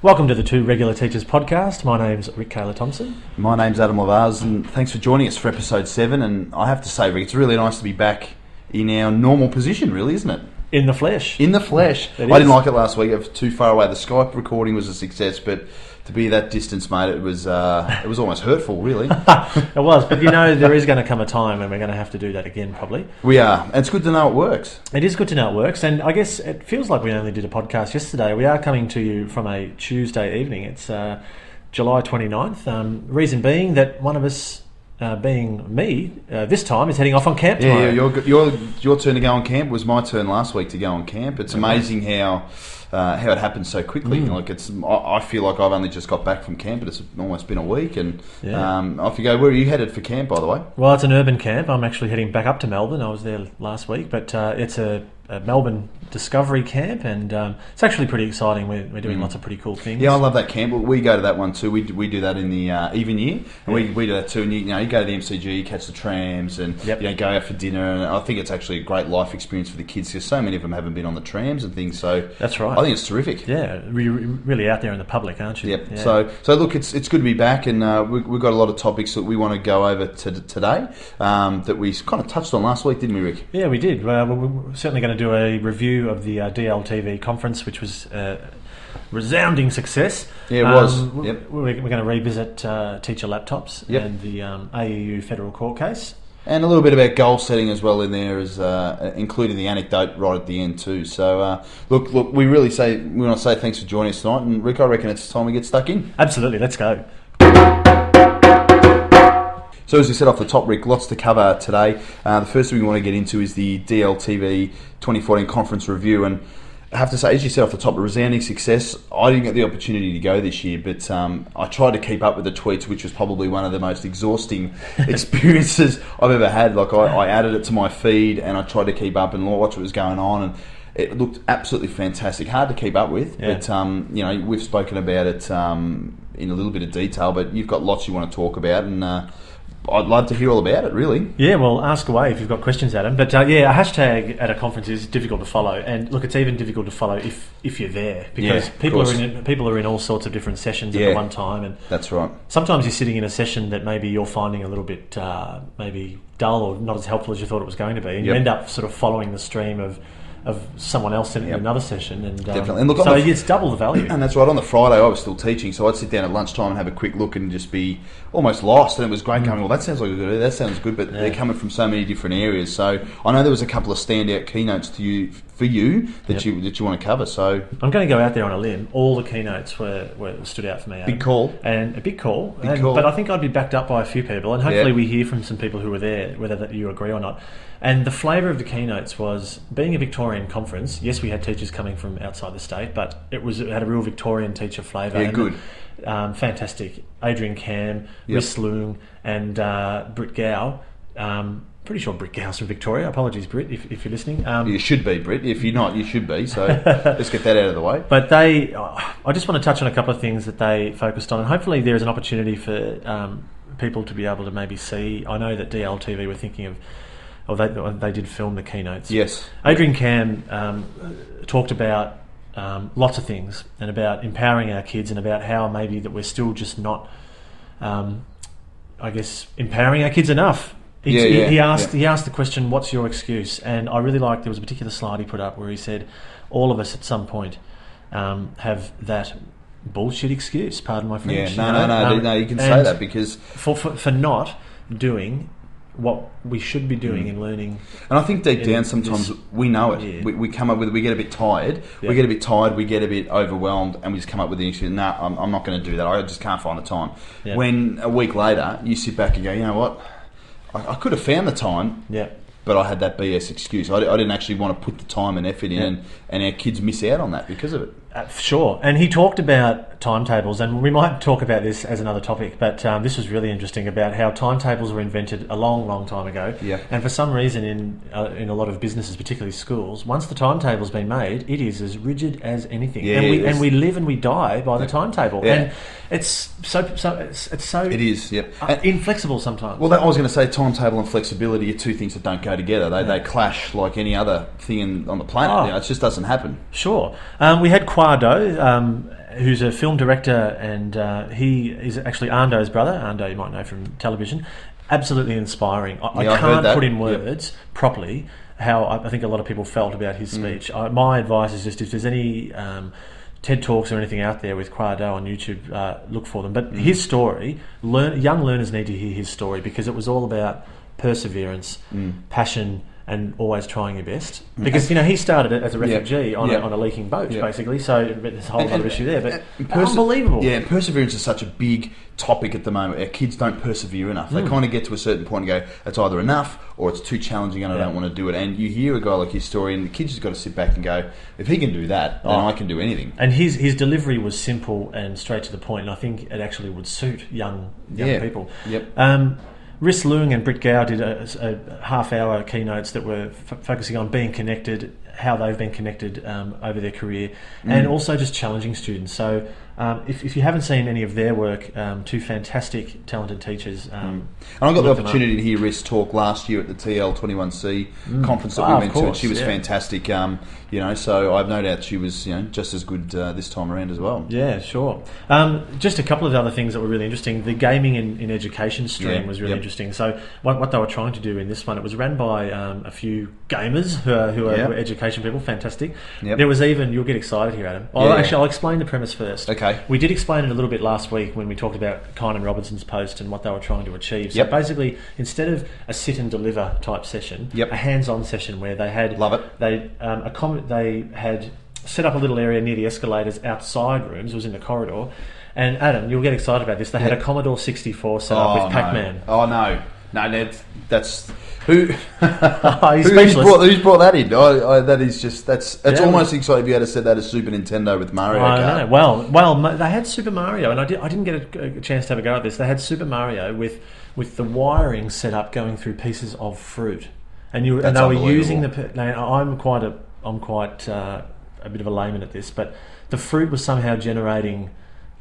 Welcome to the Two Regular Teachers podcast. My name's Rick Kaler-Thompson. My name's Adam Lavaz, and thanks for joining us for episode 7. And I have to say, Rick, it's really nice to be back in our normal position, really, isn't it? In the flesh. In the flesh. I didn't like it last week. It was too far away. The Skype recording was a success, but to be that distance, mate, it was almost hurtful, really. It was, but you know, there is going to come a time when we're going to have to do that again, probably. We are, and it's good to know it works. It is good to know it works, and I guess it feels like we only did a podcast yesterday. We are coming to you from a Tuesday evening. It's July 29th. Reason being that one of us, being me, this time is heading off on camp tomorrow. Yeah, your turn to go on camp. It was my turn last week to go on camp. It's amazing how it happens so quickly. Like I feel like I've only just got back from camp, but it's almost been a week. And off you go. Where are you headed for camp, by the way? Well, it's an urban camp. I'm actually heading back up to Melbourne. I was there last week, but it's a Melbourne Discovery Camp, and it's actually pretty exciting. We're doing lots of pretty cool things. Yeah, I love that camp. We go to that one too. We do that in the even year, and we do that too. And you go to the MCG, catch the trams, and go out for dinner. And I think it's actually a great life experience for the kids because so many of them haven't been on the trams and things. So that's right. I think it's terrific. Yeah, you're really out there in the public, aren't you? Yep. Yeah. So look, it's good to be back, and we've got a lot of topics that we want to go over today that we kind of touched on last week, didn't we, Rick? Yeah, we did. We're certainly going to do a review of the DLTV conference, which was a resounding success. Yeah, it was. We're going to revisit teacher laptops and the AEU federal court case. And a little bit about goal setting as well in there, as including the anecdote right at the end too. So look, we want to say thanks for joining us tonight. And Rick, I reckon it's time we get stuck in. Absolutely, let's go. So as we said off the top, Rick, lots to cover today. The first thing we want to get into is the DLTV 2014 conference review. And I have to say, as you said off the top, a resounding success. I didn't get the opportunity to go this year, but I tried to keep up with the tweets, which was probably one of the most exhausting experiences I've ever had. Like I added it to my feed and I tried to keep up and watch what was going on. And it looked absolutely fantastic. Hard to keep up with, but we've spoken about it in a little bit of detail, but you've got lots you want to talk about, and I'd love to hear all about it, really. Yeah, well, ask away if you've got questions, Adam. But a hashtag at a conference is difficult to follow, and look, it's even difficult to follow if you're there, because people are in all sorts of different sessions at one time, and that's right. Sometimes you're sitting in a session that maybe you're finding a little bit maybe dull or not as helpful as you thought it was going to be, and you end up sort of following the stream of someone else in another session, and definitely. And look, so it's double the value. And that's right. On the Friday, I was still teaching, so I'd sit down at lunchtime and have a quick look and just be almost lost. And it was great coming. Well, that sounds like a good idea. That sounds good, but they're coming from so many different areas. So I know there was a couple of standout keynotes for you that you want to cover. So I'm going to go out there on a limb. All the keynotes were stood out for me. Big call. And a big call. But I think I'd be backed up by a few people, and hopefully we hear from some people who were there, whether you agree or not. And the flavour of the keynotes was, being a Victorian conference, yes, we had teachers coming from outside the state, but it had a real Victorian teacher flavour. Yeah, good. Fantastic. Adrian Cam, Rhys Leung, and Britt Gow. Pretty sure Britt Gow's from Victoria. Apologies, Britt, if you're listening. You should be, Britt. If you're not, you should be. So let's get that out of the way. But I just want to touch on a couple of things that they focused on, and hopefully there is an opportunity for people to be able to maybe see. I know that DLTV were thinking of, they did film the keynotes. Yes. Adrian Cam talked about lots of things, and about empowering our kids, and about how maybe that we're still just not, empowering our kids enough. He asked the question, what's your excuse? And I really liked, there was a particular slide he put up where he said, all of us at some point have that bullshit excuse, pardon my French. No, you can say that, because for not doing what we should be doing in learning. And I think deep down sometimes we know it. Yeah. We come up with it, we get a bit tired. Yeah. We get a bit overwhelmed, and we just come up with the excuse, I'm not going to do that. I just can't find the time. Yeah. When a week later you sit back and go, you know what? I could have found the time, but I had that BS excuse. I didn't actually want to put the time and effort in, and our kids miss out on that because of it. Sure. And he talked about timetables, and we might talk about this as another topic, but this was really interesting about how timetables were invented a long, long time ago. Yeah. And for some reason in a lot of businesses, particularly schools, once the timetable's been made, it is as rigid as anything. Yeah, and we live and we die by the timetable. Yeah. And it's so it is, inflexible sometimes. Well, I was going to say timetable and flexibility are two things that don't go together. They clash like any other thing on the planet. It just doesn't happen. Sure. We had Quado, who's a film director, and he is actually Arndo's brother. Arndo, you might know from television. Absolutely inspiring. I can't put in words properly how I think a lot of people felt about his speech. My advice is just if there's any TED Talks or anything out there with Quado on YouTube, look for them. But his story, young learners need to hear his story, because it was all about perseverance, passion, and always trying your best. Because he started it as a refugee on a leaking boat, basically. So there's a whole lot of issue there. But unbelievable. Yeah, and perseverance is such a big topic at the moment. Our kids don't persevere enough. They kind of get to a certain point and go, it's either enough or it's too challenging and I don't want to do it. And you hear a guy like his story, and the kid's just got to sit back and go, if he can do that, then I can do anything. And his delivery was simple and straight to the point, and I think it actually would suit young people. Yep. Rhys Leung and Britt Gow did a half-hour keynotes that were focusing on being connected, how they've been connected over their career, and also just challenging students. So if you haven't seen any of their work, two fantastic, talented teachers. And I got the opportunity to hear Rhys talk last year at the TL21C conference that we went to, and she was fantastic. So I've no doubt she was just as good this time around as well. Yeah, sure. Just a couple of other things that were really interesting. The gaming in education stream was really interesting. So what they were trying to do in this one, it was run by a few gamers who are education people. Fantastic. There was even, you'll get excited here, Adam. I'll explain the premise first. Okay. We did explain it a little bit last week when we talked about Kynan Robinson's post and what they were trying to achieve. So basically, instead of a sit and deliver type session, a hands-on session where they had they had set up a little area near the escalators outside rooms. It was in the corridor. And Adam, you'll get excited about this. They had a Commodore 64 set up with Pac-Man. Oh no, that's who? Who's brought that in? That is just that's almost exciting if you had to set that as Super Nintendo with Mario Kart. Well, they had Super Mario, and I didn't get a chance to have a go at this. They had Super Mario with the wiring set up going through pieces of fruit, and they were using the. Now, I'm quite a bit of a layman at this, but the fruit was somehow generating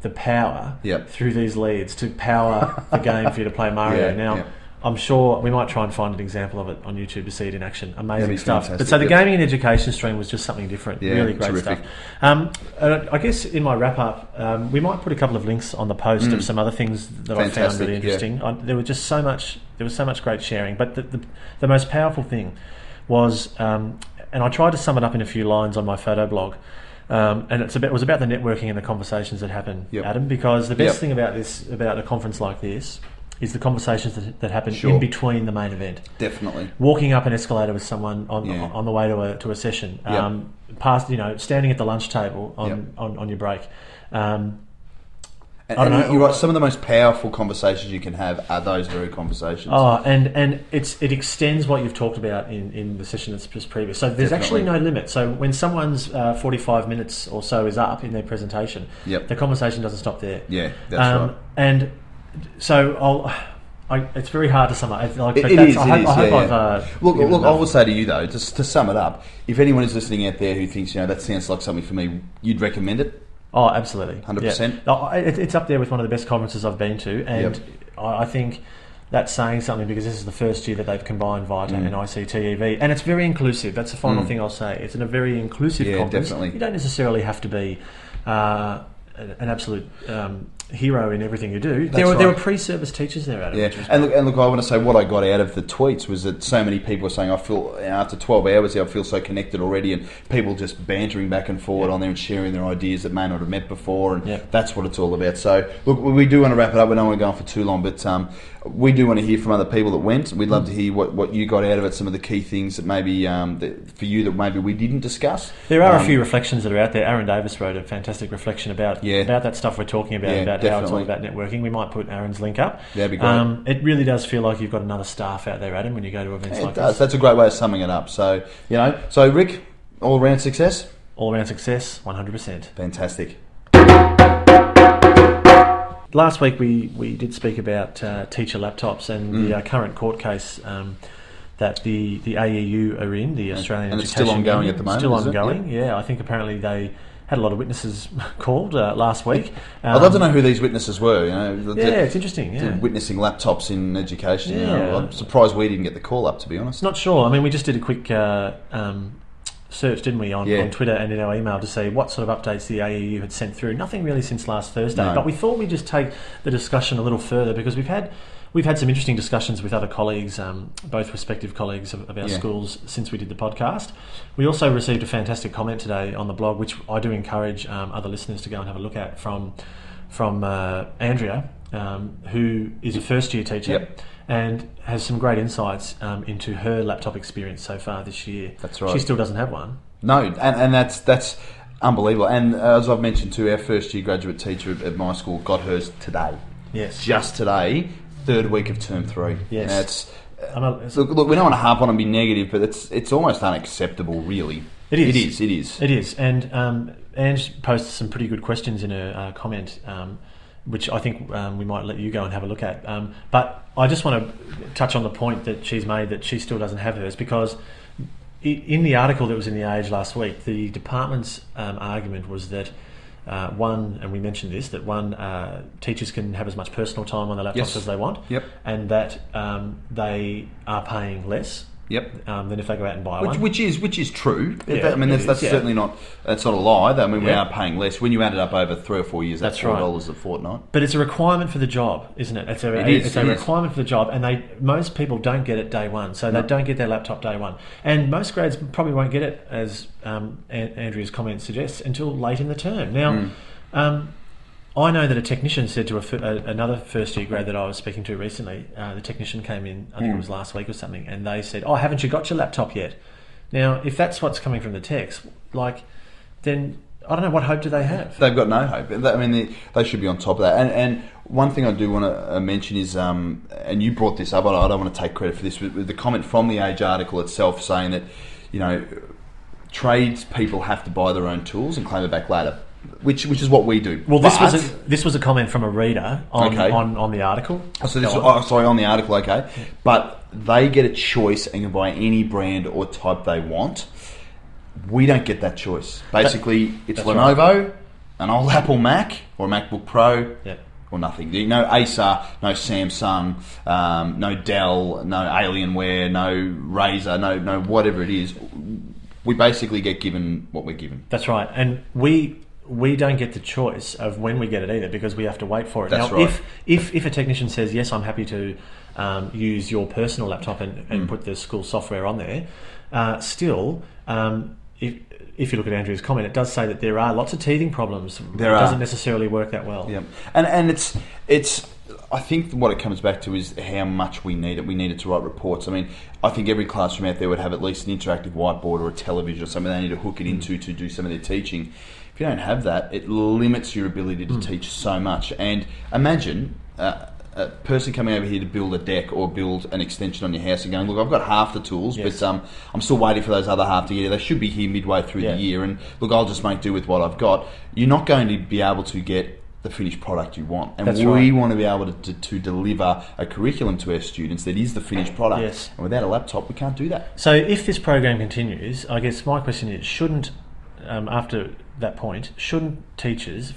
the power through these leads to power the game for you to play Mario. I'm sure we might try and find an example of it on YouTube to see it in action. Amazing stuff. But so the gaming and education stream was just something different. Really great stuff. I guess in my wrap up, we might put a couple of links on the post of some other things that I found really interesting. There was just so much great sharing. But the most powerful thing was, and I tried to sum it up in a few lines on my photo blog. And it was about the networking and the conversations that happen, Adam. Because the best thing about a conference like this is the conversations that happen in between the main event. Definitely. Walking up an escalator with someone on the way to a session, past standing at the lunch table on your break. And you're right. Some of the most powerful conversations you can have are those very conversations. And it extends what you've talked about in the session that's just previous. So there's actually no limit. So when someone's 45 minutes or so is up in their presentation, the conversation doesn't stop there. Yeah, that's right. And so it's very hard to sum up. Look, I will say to you though, just to sum it up, if anyone is listening out there who thinks that sounds like something for me, you'd recommend it. Oh, absolutely, 100%. It's up there with one of the best conferences I've been to, and I think that's saying something because this is the first year that they've combined VITA and ICTEV, and it's very inclusive. That's the final thing I'll say. It's a very inclusive conference. Definitely. You don't necessarily have to be an absolute hero in everything you do. There were pre-service teachers there, Adam. Yeah, and look, I want to say what I got out of the tweets was that so many people were saying, I feel after 12 hours here, I feel so connected already, and people just bantering back and forward on there and sharing their ideas that may not have met before, and that's what it's all about. So, look, we do want to wrap it up. We don't want to go on for too long, but we do want to hear from other people that went. We'd love to hear what you got out of it, some of the key things that maybe for you that maybe we didn't discuss. There are a few reflections that are out there. Aaron Davis wrote a fantastic reflection about that stuff we're talking about how it's all about networking. We might put Aaron's link up. That'd be great. It really does feel like you've got another staff out there, Adam, when you go to events like this. That's a great way of summing it up. So, so Rick, all around success? All around success, 100%. Fantastic. Last week we did speak about teacher laptops and the current court case that the AEU are in, the Australian and Education it's still ongoing at the moment. Still ongoing, I think apparently they had a lot of witnesses called last week. I'd love to know who these witnesses were. It's interesting. Witnessing laptops in education. I'm surprised we didn't get the call up, to be honest. Not sure. I mean, we just did a quick search, didn't we, on Twitter and in our email to see what sort of updates the AEU had sent through. Nothing really since last Thursday, but we thought we'd just take the discussion a little further because we've had some interesting discussions with other colleagues, both respective colleagues of our schools since we did the podcast. We also received a fantastic comment today on the blog, which I do encourage other listeners to go and have a look at, from Andrea, who is a first-year teacher and has some great insights into her laptop experience so far this year. That's right. She still doesn't have one. No, and that's unbelievable. And as I've mentioned too, our first-year graduate teacher at my school got hers today. Yes. Just today. Third week of term 3. Yes. Look, we don't want to harp on and be negative, but it's almost unacceptable, really. It is. It is. And Ange posted some pretty good questions in her comment, which I think we might let you go and have a look at. But I just want to touch on the point that she's made, that she still doesn't have hers, because in the article that was in The Age last week, the department's argument was that and we mentioned this, that teachers can have as much personal time on their laptops as they want, and that they are paying less than if they go out and buy one. Which is true. That's certainly not a lie. We are paying less. When you add it up over 3 or 4 years, that's $4 a fortnight. But it's a requirement for the job, isn't it? It's a requirement for the job, and most people don't get it day one, so they don't get their laptop day one. And most grades probably won't get it, as Andrea's comment suggests, until late in the term. Now, I know that a technician said to another first-year grade that I was speaking to recently, the technician came in, I think it was last week or something, and they said, "Oh, haven't you got your laptop yet?" Now, if that's what's coming from the text, then I don't know, what hope do they have? They've got no hope. They should be on top of that. And one thing I do want to mention is, and you brought this up, I don't want to take credit for this, with the comment from the Age article itself saying that, tradespeople have to buy their own tools and claim it back later. Which is what we do. Well, this was a comment from a reader on the article. On the article, okay. But they get a choice and can buy any brand or type they want. We don't get that choice. Basically, it's Lenovo, an old Apple Mac or a MacBook Pro, or nothing. No Acer, no Samsung, no Dell, no Alienware, no Razer, no whatever it is. We basically get given what we're given. That's right. And we don't get the choice of when we get it either, because we have to wait for it. That's now, right. if a technician says, yes, I'm happy to use your personal laptop and put the school software on there, if you look at Andrew's comment, it does say that there are lots of teething problems. It doesn't necessarily work that well. Yeah, and it's. I think what it comes back to is how much we need it. We need it to write reports. I think every classroom out there would have at least an interactive whiteboard or a television or something they need to hook it into to do some of their teaching. If you don't have that, it limits your ability to teach so much. And imagine a person coming over here to build a deck or build an extension on your house and going, look, I've got half the tools, but I'm still waiting for those other half to get here. They should be here midway through the year, and look, I'll just make do with what I've got. You're not going to be able to get the finished product you want, and we want to be able to deliver a curriculum to our students that is the finished product. Yes. And without a laptop, we can't do that. So if this program continues, I guess my question is, shouldn't after that point, shouldn't teachers,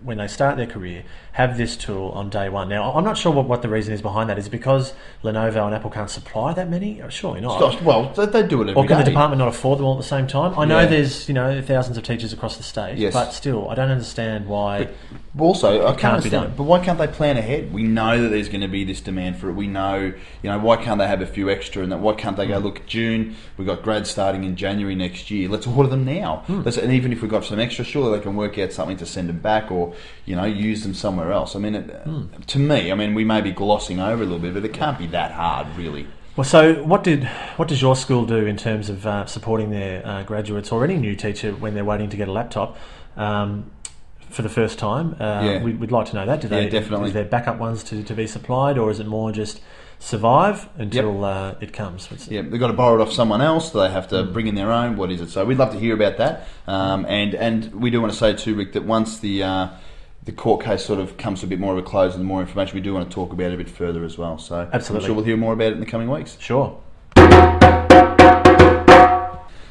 when they start their career, have this tool on day one? Now, I'm not sure what the reason is behind that. Is it because Lenovo and Apple can't supply that many? Surely not. Well, they do it every day. Or can the department not afford them all at the same time? I know there's thousands of teachers across the state, but still, I don't understand why. But also, I can't be done. But why can't they plan ahead? We know that there's going to be this demand for it. We know, why can't they have a few extra? And why can't they go, look, June, we've got grads starting in January next year. Let's order them now. And even if we've got some extra, surely they can work out something to send them back, or use them somewhere else. To me, we may be glossing over a little bit, but it can't be that hard, really. Well, so what does your school do in terms of supporting their graduates or any new teacher when they're waiting to get a laptop for the first time? We'd like to know that. Definitely. Is there backup ones to be supplied, or is it more just survive until it comes? They've got to borrow it off someone else. Do they have to bring in their own? What is it? So we'd love to hear about that. And we do want to say too, Rick, that once the court case sort of comes to a bit more of a close and more information, we do want to talk about it a bit further as well. So absolutely, I'm sure we'll hear more about it in the coming weeks. Sure.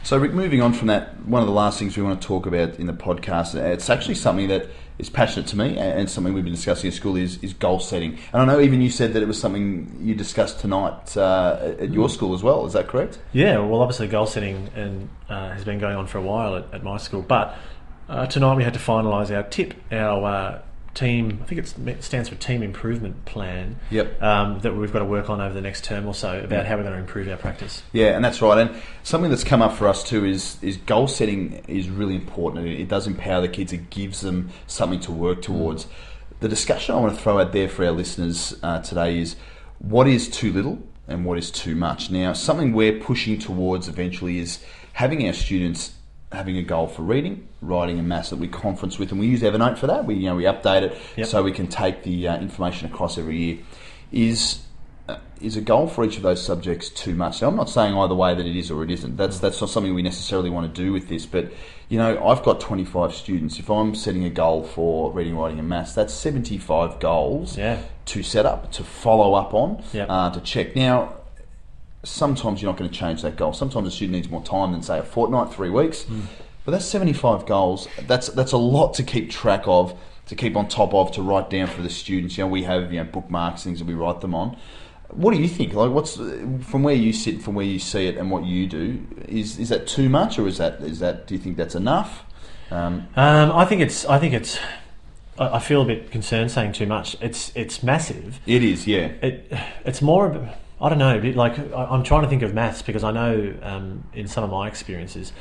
So Rick, moving on from that, one of the last things we want to talk about in the podcast, it's actually something that is passionate to me, and something we've been discussing at school is goal setting. And I know even you said that it was something you discussed tonight at your school as well. Is that correct? Yeah, well, obviously goal setting has been going on for a while at my school, but tonight we had to finalise our TIP, our team, I think it stands for Team Improvement Plan. Yep. That we've got to work on over the next term or so about how we're going to improve our practice. Yeah, and that's right. And something that's come up for us too is goal setting is really important. It does empower the kids. It gives them something to work towards. The discussion I want to throw out there for our listeners today is what is too little and what is too much. Now, something we're pushing towards eventually is having our students having a goal for reading, writing and maths that we conference with, and we use Evernote for that. We update it so we can take the information across every year. Is a goal for each of those subjects too much? Now, I'm not saying either way that it is or it isn't. That's not something we necessarily want to do with this. But I've got 25 students. If I'm setting a goal for reading, writing and maths, that's 75 goals to set up, to follow up on, to check. Now, sometimes you're not going to change that goal. Sometimes a student needs more time than, say, a fortnight, 3 weeks. But that's 75 goals. That's a lot to keep track of, to keep on top of, to write down for the students. We have bookmarks, things that we write them on. What do you think? Like, what's from where you sit, from where you see it, and what you do? Is that too much, or is that? Do you think that's enough? I think it's. I feel a bit concerned saying too much. It's massive. It is, yeah. It's more. I don't know, like I'm trying to think of maths because I know in some of my experiences,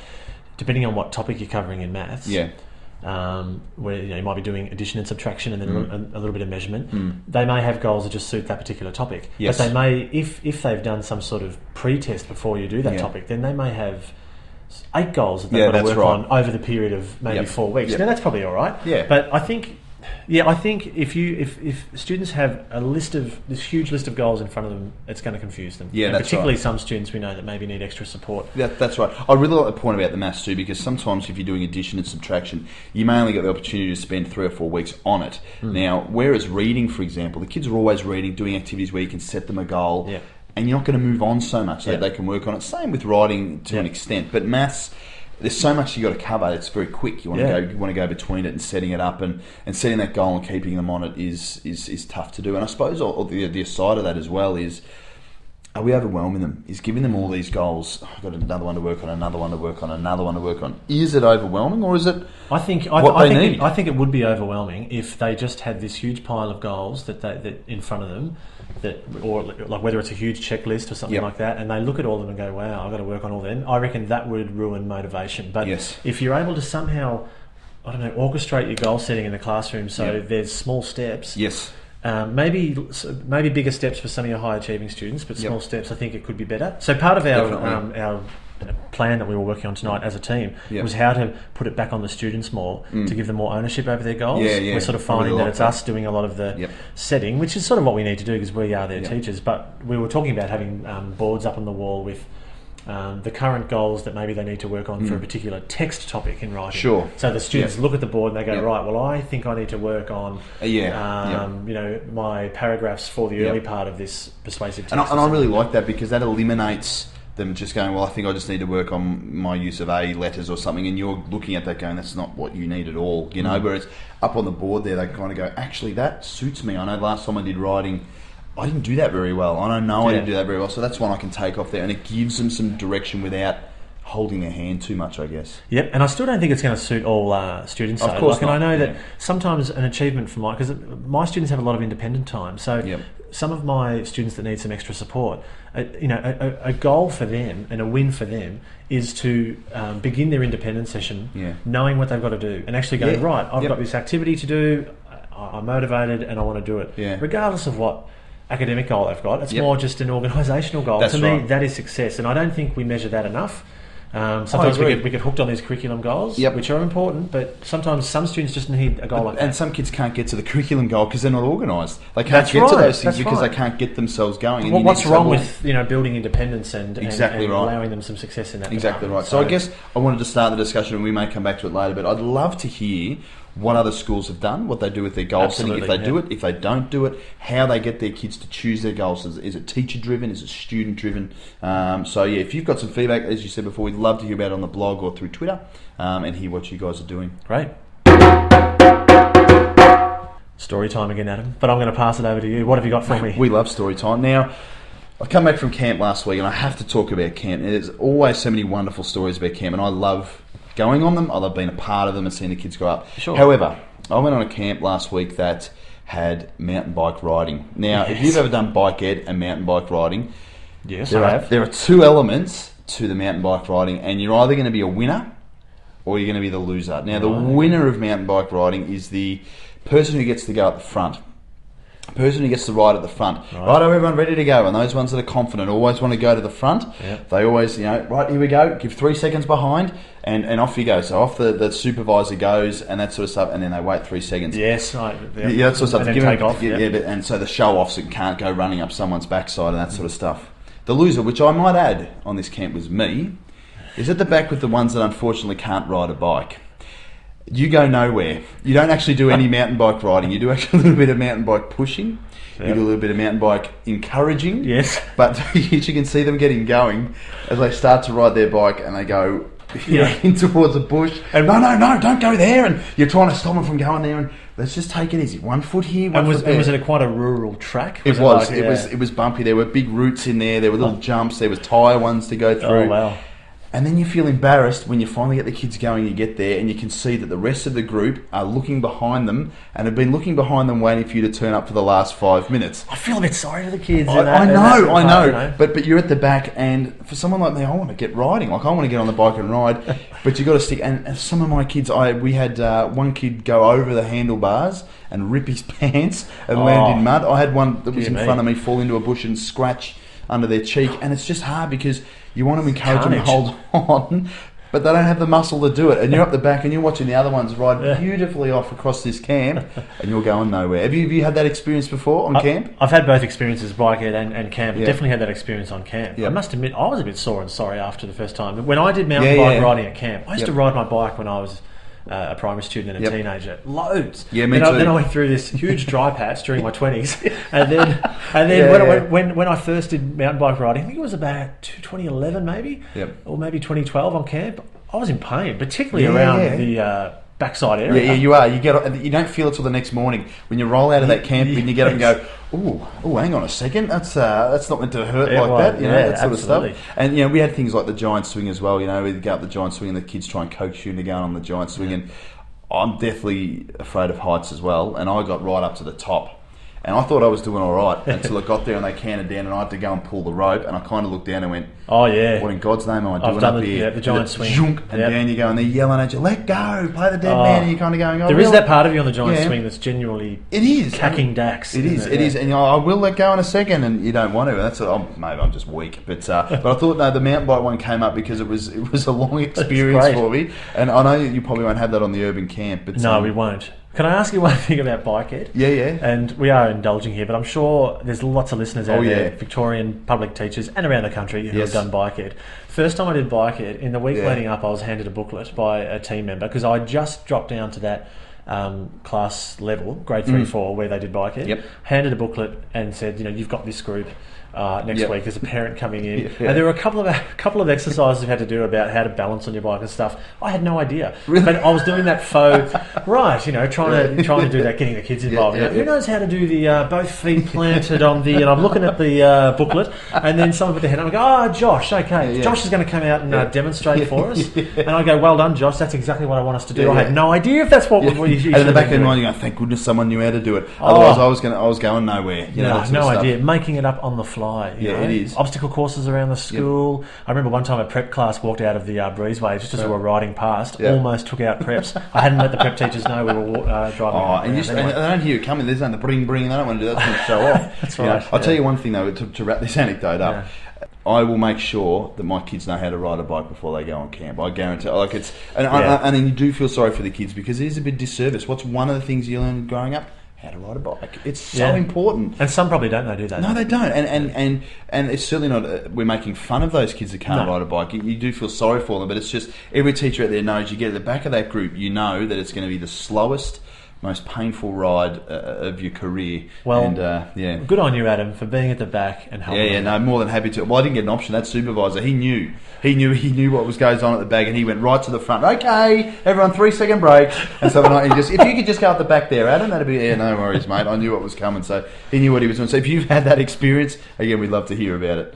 depending on what topic you're covering in maths, where you might be doing addition and subtraction and then a little bit of measurement, they may have goals that just suit that particular topic. Yes. But they may, if they've done some sort of pre-test before you do that topic, then they may have 8 goals that they've got to work on over the period of maybe 4 weeks. Now that's probably all right. Yeah. But I think if students have this huge list of goals in front of them, it's going to confuse them. Yeah, and that's particularly right. some students we know that maybe need extra support. That's right. I really like the point about the maths too, because sometimes if you're doing addition and subtraction, you may only get the opportunity to spend 3 or 4 weeks on it. Now, whereas reading, for example, the kids are always reading, doing activities where you can set them a goal, and you're not going to move on so much that they can work on it. Same with writing to an extent, but maths, there's so much you got to cover. It's very quick. You want to go between it and setting it up, and setting that goal and keeping them on it is tough to do. And I suppose the aside of that as well is, are we overwhelming them? Is giving them all these goals? I've got another one to work on, another one to work on, another one to work on. Is it overwhelming, or is it? I think it would be overwhelming if they just had this huge pile of goals that in front of them. Or like whether it's a huge checklist or something like that, and they look at all of them and go, wow, I've got to work on all of them. I reckon that would ruin motivation. But if you're able to somehow, I don't know, orchestrate your goal setting in the classroom so there's small steps. Maybe bigger steps for some of your high achieving students, but small steps, I think it could be better. So part of our plan that we were working on tonight as a team was how to put it back on the students more, to give them more ownership over their goals. We're sort of finding that it's us doing a lot of the setting, which is sort of what we need to do because we are their teachers. But we were talking about having boards up on the wall with the current goals that maybe they need to work on for a particular text topic in writing. So the students look at the board and they go, right, well, I think I need to work on my paragraphs for the early part of this persuasive text. And I really like that because that eliminates them just going, well, I think I just need to work on my use of A letters or something, and you're looking at that going, that's not what you need at all, whereas up on the board there, they kind of go, actually, that suits me. I know last time I did writing, I didn't do that very well. I didn't do that very well, so that's one I can take off there, and it gives them some direction without holding their hand too much, I guess. Yep, and I still don't think it's going to suit all students. Of course not. And I know that sometimes an achievement for because my students have a lot of independent time, so some of my students that need some extra support, a goal for them and a win for them is to begin their independent session knowing what they've got to do and actually going, right, I've got this activity to do, I'm motivated and I want to do it, regardless of what academic goal they've got. It's more just an organisational goal. That's to me, that is success, and I don't think we measure that enough. Sometimes we get hooked on these curriculum goals, which are important, but sometimes some students just need a goal like that. And some kids can't get to the curriculum goal because they're not organised. They can't get to those things because they can't get themselves going. Well, what's wrong with building independence and allowing them some success in that? Exactly right. So I guess I wanted to start the discussion, and we may come back to it later, but I'd love to hear what other schools have done, what they do with their goal setting, if they do it, if they don't do it, how they get their kids to choose their goals. Is it teacher driven? Is it student driven? If you've got some feedback, as you said before, we'd love to hear about it on the blog or through Twitter, and hear what you guys are doing. Great. Story time again, Adam. But I'm going to pass it over to you. What have you got for me? We love story time. Now, I come back from camp last week and I have to talk about camp. There's always so many wonderful stories about camp and I love going on them. I love being a part of them and seeing the kids grow up. Sure. However, I went on a camp last week that had mountain bike riding. Now, if you've ever done bike ed and mountain bike riding, yes, I have. There are two elements to the mountain bike riding, and you're either going to be a winner or you're going to be the loser. Now, the winner of mountain bike riding is the person who gets to go at the front. The person who gets to ride at the front. Right, everyone ready to go. And those ones that are confident always want to go to the front. Yep. They always, right, here we go. Give 3 seconds behind and off you go. So off the supervisor goes and that sort of stuff, and then they wait 3 seconds. Yes. Yeah, that sort of stuff. And then take off. And so the show-offs can't go running up someone's backside and that sort of stuff. The loser, which I might add on this camp was me, is at the back with the ones that unfortunately can't ride a bike. You go nowhere. You don't actually do any mountain bike riding. You do actually a little bit of mountain bike pushing. You do a little bit of mountain bike encouraging. Yes. But you can see them getting going as they start to ride their bike and they go in towards a bush. And no, don't go there. And you're trying to stop them from going there. And let's just take it easy. 1 foot here, one foot there. And was it quite a rural track? It was bumpy. There were big roots in there. There were little jumps. There was tyre ones to go through. Oh, wow. And then you feel embarrassed when you finally get the kids going, you get there and you can see that the rest of the group are looking behind them and have been looking behind them waiting for you to turn up for the last 5 minutes. I feel a bit sorry for the kids. I know. But you're at the back, and for someone like me, I want to get riding. Like, I want to get on the bike and ride, but you've got to stick. And some of my kids, we had one kid go over the handlebars and rip his pants and land in mud. I had one that was in front of me fall into a bush and scratch under their cheek, and it's just hard because you want to encourage them to hold on, but they don't have the muscle to do it. And you're up the back and you're watching the other ones ride beautifully off across this camp, and you're going nowhere. Have you had that experience before on camp? I've had both experiences, bike ed and camp. Yeah. Definitely had that experience on camp. Yep. I must admit, I was a bit sore and sorry after the first time. When I did mountain bike riding at camp, I used to ride my bike when I was a primary student and a teenager, loads. Yeah, me too. Then I went through this huge dry patch during my 20s, and then when I first did mountain bike riding, I think it was about 2011 maybe, or maybe 2012 on camp. I was in pain, particularly around the backside area. Yeah, you are. You don't feel it till the next morning when you roll out of that camp and you get up and go, oh, hang on a second, that's not meant to hurt that, that sort of stuff. And we had things like the giant swing as well. We'd go up the giant swing and the kids try and coax you into going on the giant swing. And I'm definitely afraid of heights as well. And I got right up to the top. And I thought I was doing all right until I got there and they canted down and I had to go and pull the rope, and I kind of looked down and went, oh yeah, what in God's name am I doing up here? Yeah, the giant swing. And down you go and they're yelling at you, let go, play the dead man, and you're kind of going, there is that part of you on the giant swing that's genuinely cacking dacks. It is. And I will let go in a second, and you don't want to. That's maybe I'm just weak. But I thought, no, the mountain bike one came up because it was a long experience for me. And I know you probably won't have that on the urban camp. But no, we won't. Can I ask you one thing about bike ed? Yeah. And we are indulging here, but I'm sure there's lots of listeners out there, Victorian public teachers and around the country who have done bike ed. First time I did bike ed, in the week leading up, I was handed a booklet by a team member because I just dropped down to that class level, grade 3-4, where they did bike ed. Handed a booklet and said, you've got this group next week as a parent coming in. And there were a couple of exercises you had to do about how to balance on your bike and stuff. I had no idea. Really? But I was doing that trying to do that, getting the kids involved. Who knows how to do the both feet planted on the... And I'm looking at the booklet, and then someone put their hand up and I go, Josh, okay. Josh is going to come out and demonstrate for us. And I go, well done, Josh. That's exactly what I want us to do. I had no idea if that's what you should. And in the back of your mind, you go, thank goodness someone knew how to do it. Otherwise, I was going nowhere. No idea. Making it up on the fly. It is. Obstacle courses around the school. I remember one time a prep class walked out of the breezeway just as we were riding past, almost took out preps. I hadn't let the prep teachers know we were driving. And they don't hear it coming. There's no bring. They don't want to do that. That's going to show off. That's right. I'll tell you one thing though, to wrap this anecdote up. I will make sure that my kids know how to ride a bike before they go on camp. I guarantee. And then you do feel sorry for the kids because it is a bit disservice. What's one of the things you learn growing up? How to ride a bike. It's so important. And some probably don't know, do they? No, they don't. And it's certainly not... we're making fun of those kids that can't ride a bike. You do feel sorry for them, but it's just... Every teacher out there knows you get at the back of that group, you know that it's going to be the slowest, most painful ride of your career. Well, and good on you, Adam, for being at the back and helping. No, more than happy to. Well, I didn't get an option. That supervisor, he knew what was going on at the back, and he went right to the front. Okay, everyone, 3-second break. And so he just, if you could just go at the back there, Adam, that'd be no worries, mate. I knew what was coming, so he knew what he was doing. So if you've had that experience, again, we'd love to hear about it.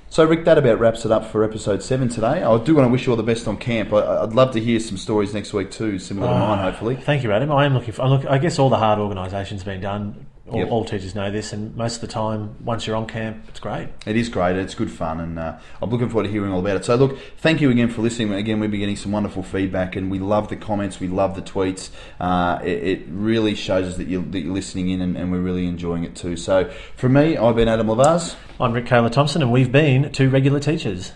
So, Rick, that about wraps it up for episode 7 today. I do want to wish you all the best on camp. I'd love to hear some stories next week too, similar to mine, hopefully. Thank you, Adam. I am looking for. I guess all the hard organisation's been done. All teachers know this, and most of the time, once you're on camp, it's great. It is great. It's good fun, and I'm looking forward to hearing all about it. So, look, thank you again for listening. Again, we've been getting some wonderful feedback, and we love the comments. We love the tweets. It really shows us that you're listening in, and we're really enjoying it too. So, from me, I've been Adam Lavaz. I'm Rick Taylor Thompson, and we've been 2 regular teachers.